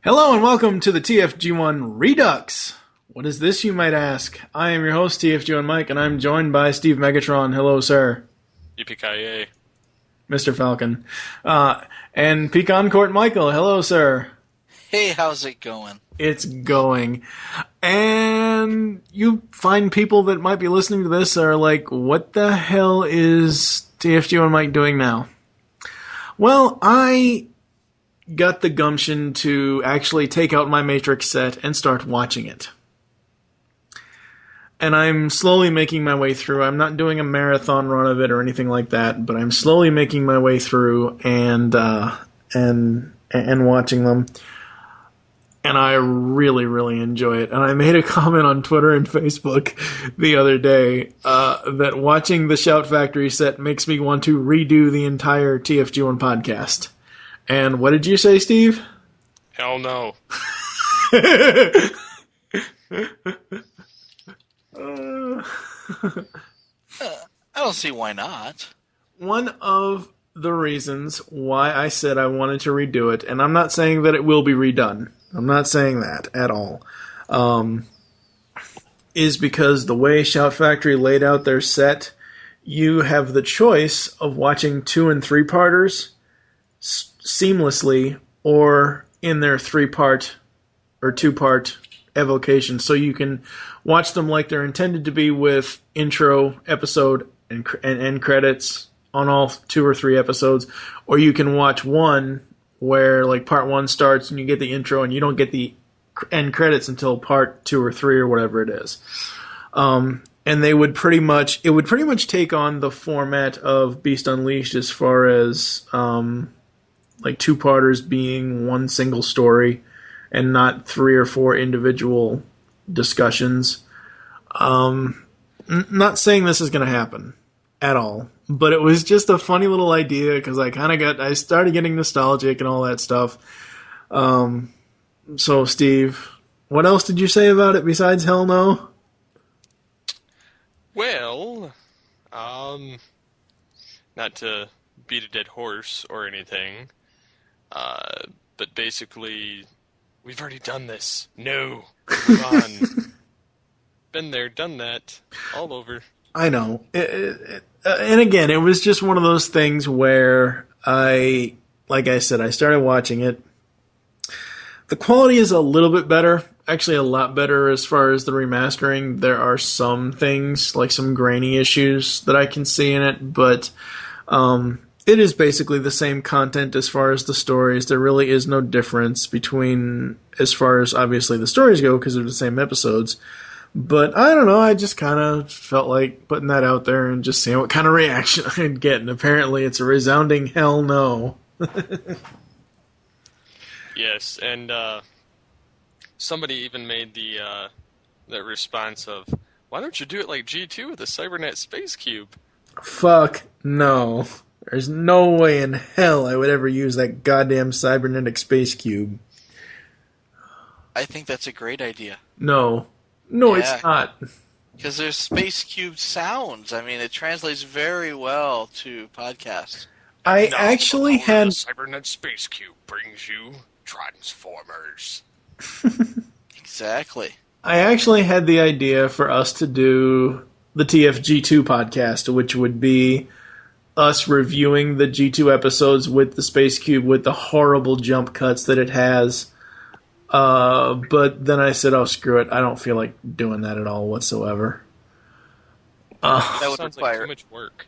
Hello and welcome to the TFG1 Redux. What is this, you might ask? I am your host, TFG1 Mike, and I'm joined by Steve Megatron. Hello, sir. Yippee-ki-yay. Mr. Falcon. And PecanCtMichael. Hello, sir. Hey, how's it going? It's going. And you find people that might be listening to this are like, what the hell is TFG1 Mike doing now? Well, I got the gumption to actually take out my Matrix set and start watching it. And I'm slowly making my way through. I'm not doing a marathon run of it or anything like that, but I'm slowly making my way through and watching them. And I really, really enjoy it. And I made a comment on Twitter and Facebook the other day that watching the Shout Factory set makes me want to redo the entire TFG1 podcast. And what did you say, Steve? Hell no. I don't see why not. One of the reasons why I said I wanted to redo it, and I'm not saying that it will be redone. I'm not saying that at all. Is because the way Shout Factory laid out their set, you have the choice of watching 2 and 3-parters seamlessly or in their 3-part or 2-part evocation. So you can watch them like they're intended to be with intro, episode, and end credits on all 2 or 3 episodes. Or you can watch one where like part 1 starts and you get the intro and you don't get the end credits until part 2 or 3 or whatever it is. And it would pretty much take on the format of Beast Unleashed as far as like 2-parters being one single story and not 3 or 4 individual discussions. Not saying this is going to happen at all, but it was just a funny little idea because I started getting nostalgic and all that stuff. So Steve, what else did you say about it besides hell no? Well, not to beat a dead horse or anything, but basically, we've already done this. No. Move on. Been there, done that. All over. I know. And again, it was just one of those things where like I said, I started watching it. The quality is a little bit better. Actually, a lot better as far as the remastering. There are some things, like some grainy issues that I can see in it, but it is basically the same content as far as the stories. There really is no difference between, as far as obviously the stories go, because they're the same episodes. But I don't know, I just kind of felt like putting that out there and just seeing what kind of reaction I'd get. And apparently it's a resounding hell no. Yes, and somebody even made the response of, why don't you do it like G2 with a Cybernet Space Cube? Fuck no. There's no way in hell I would ever use that goddamn cybernetic space cube. I think that's a great idea. No, Yeah. It's not. Because there's space cube sounds. I mean, it translates very well to podcasts. I Now, actually the power had... of the Cybernet Space Cube brings you Transformers. Exactly. I actually had the idea for us to do the TFG2 podcast, which would be us reviewing the G2 episodes with the Space Cube with the horrible jump cuts that it has. But then I said, oh, screw it. I don't feel like doing that at all whatsoever. That would Sounds require like too much work.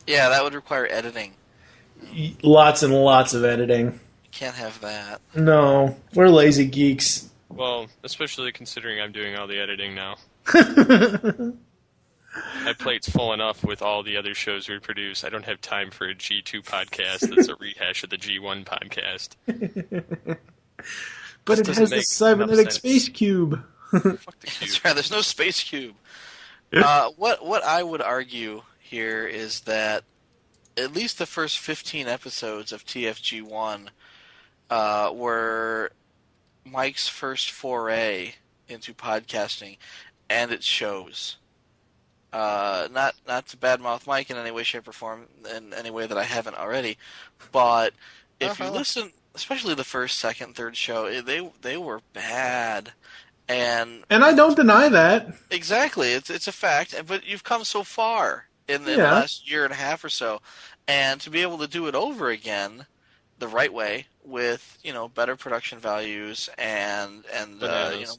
Yeah, that would require editing. Lots and lots of editing. You can't have that. No, we're lazy geeks. Well, especially considering I'm doing all the editing now. My plate's full enough with all the other shows we produce. I don't have time for a G2 podcast that's a rehash of the G1 podcast. But Just it has doesn't the make cybernetic enough sense. space cube. Fuck the cube. That's right, there's no space cube. What I would argue here is that at least the first 15 episodes of TFG1 were Mike's first foray into podcasting, and it shows. Not to badmouth Mike in any way, shape, or form, in any way that I haven't already, but if you listen, especially the first, second, third show, they were bad. And I don't deny that. Exactly, it's a fact. But you've come so far in the Yeah. last year and a half or so, and to be able to do it over again the right way with better production values and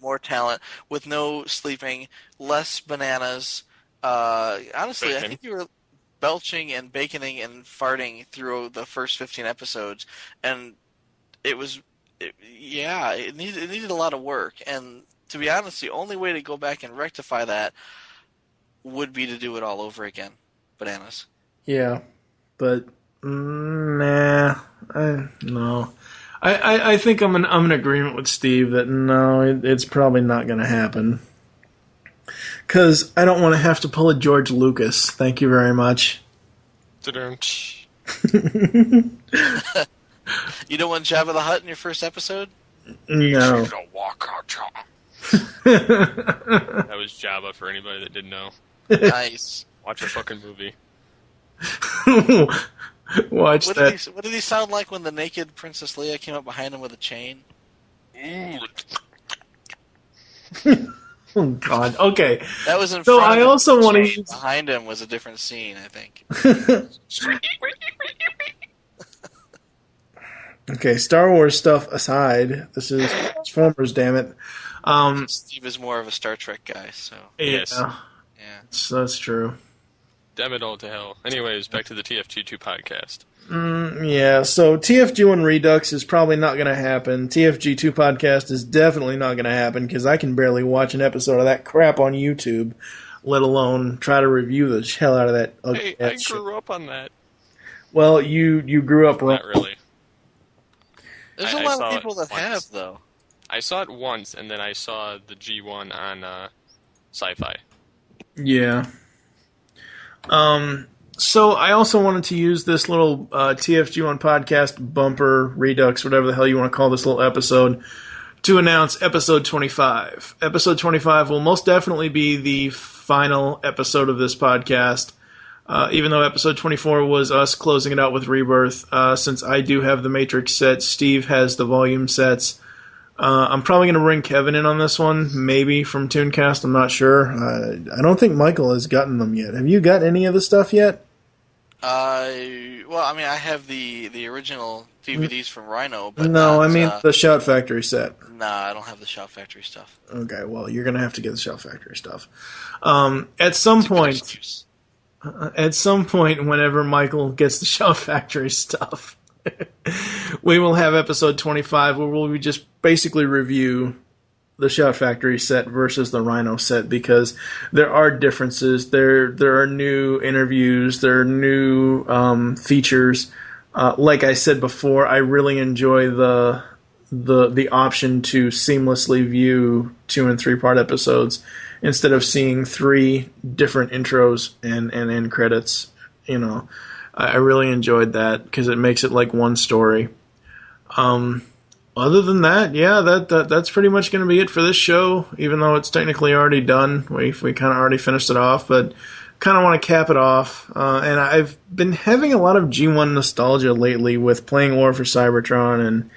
more talent, with no sleeping, less bananas. Honestly, I think you were belching and baconing and farting through the first 15 episodes, and it needed a lot of work. And to be honest, the only way to go back and rectify that would be to do it all over again. Bananas. Yeah, but nah, no. I think I'm in agreement with Steve that no, it's probably not going to happen. Because I don't want to have to pull a George Lucas. Thank you very much. You don't want Jabba the Hutt in your first episode? No. That was Jabba for anybody that didn't know. Nice. Watch a fucking movie. Watch that. What did he sound like when the naked Princess Leia came up behind him with a chain? Oh God. Okay. That was in So front I of him. also want to Chain use. behind him was a different scene, I think. Okay, Star Wars stuff aside, this is Transformers. Damn it. Steve is more of a Star Trek guy, so Yes. yeah. So that's true. Damn it all to hell. Anyways, back to the TFG2 podcast. Yeah, so TFG1 Redux is probably not going to happen. TFG2 Podcast is definitely not going to happen because I can barely watch an episode of that crap on YouTube, let alone try to review the hell out of that. Hey, I grew up on that. Well, you grew up wrong. Not really. There's a I lot saw of people it that have, once. though. I saw it once, and then I saw the G1 on Sci-Fi. Yeah. So I also wanted to use this little TFG1 Podcast bumper, Redux, whatever the hell you want to call this little episode, to announce episode 25. Episode 25 will most definitely be the final episode of this podcast. Even though episode 24 was us closing it out with Rebirth, since I do have the Matrix set, Steve has the volume sets. I'm probably going to bring Kevin in on this one, maybe from Tooncast, I'm not sure. I don't think Michael has gotten them yet. Have you got any of the stuff yet? Well, I mean, I have the original DVDs from Rhino, but no, not, I mean the Shout Factory set. Nah, I don't have the Shout Factory stuff. Okay, well, you're going to have to get the Shout Factory stuff. At some point, whenever Michael gets the Shout Factory stuff, we will have episode 25 where we'll just basically review the Shout Factory set versus the Rhino set, because there are differences. There are new interviews. There are new features. Like I said before, I really enjoy the option to seamlessly view 2 and 3 part episodes instead of seeing 3 different intros and end credits. You know, I really enjoyed that because it makes it like one story. Other than that, yeah, that's pretty much going to be it for this show, even though it's technically already done. We kind of already finished it off, but kind of want to cap it off. And I've been having a lot of G1 nostalgia lately with playing War for Cybertron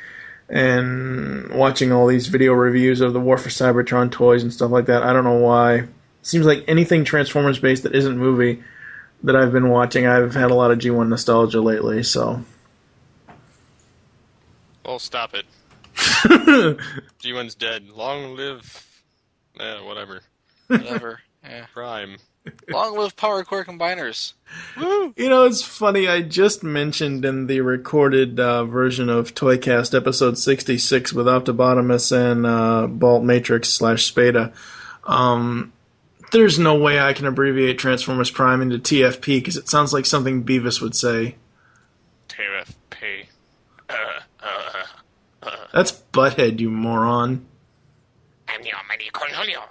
and watching all these video reviews of the War for Cybertron toys and stuff like that. I don't know why. It seems like anything Transformers-based that isn't movie that I've been watching, I've had a lot of G1 nostalgia lately, so... Well, stop it. G1's dead. Long live... whatever. Whatever. Yeah. Prime. Long live Power Core Combiners. Woo! You know, it's funny, I just mentioned in the recorded version of Toycast episode 66 with Optibotimus and Bolt Matrix / Spada, there's no way I can abbreviate Transformers Prime into TFP because it sounds like something Beavis would say. TFP. That's Butthead, you moron. I'm your mighty Cornelio.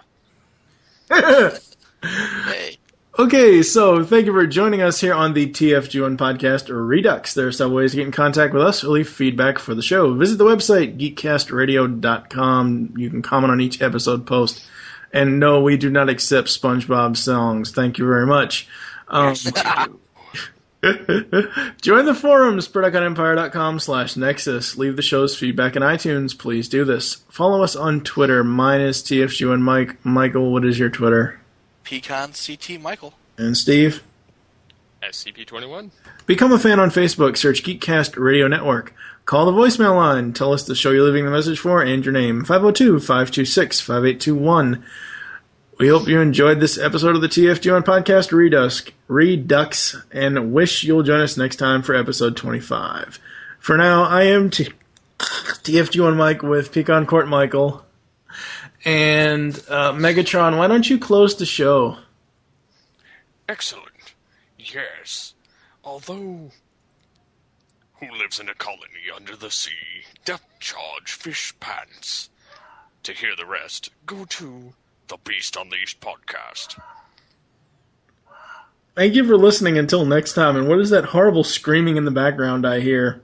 Hey. Okay, so thank you for joining us here on the TFG1 Podcast Redux. There are several ways to get in contact with us or leave feedback for the show. Visit the website, geekcastradio.com. You can comment on each episode post. And no, we do not accept SpongeBob songs. Thank you very much. Join the forums, PecanCtMichael.com/Nexus. Leave the show's feedback in iTunes. Please do this. Follow us on Twitter. Mine is TFG1 Mike. Michael, what is your Twitter? PecanCtMichael. And Steve? SCP-21. Become a fan on Facebook. Search Geekcast Radio Network. Call the voicemail line. Tell us the show you're leaving the message for and your name. 502-526-5821. We hope you enjoyed this episode of the TFG1 Podcast Redux, and wish you'll join us next time for episode 25. For now, I am TFG1 Mike with PecanCtMichael. And Megatron, why don't you close the show? Excellent. Yes. Although, who lives in a colony under the sea, depth charge fish pants. To hear the rest, go to the Beast Unleashed podcast. Thank you for listening until next time. And what is that horrible screaming in the background I hear?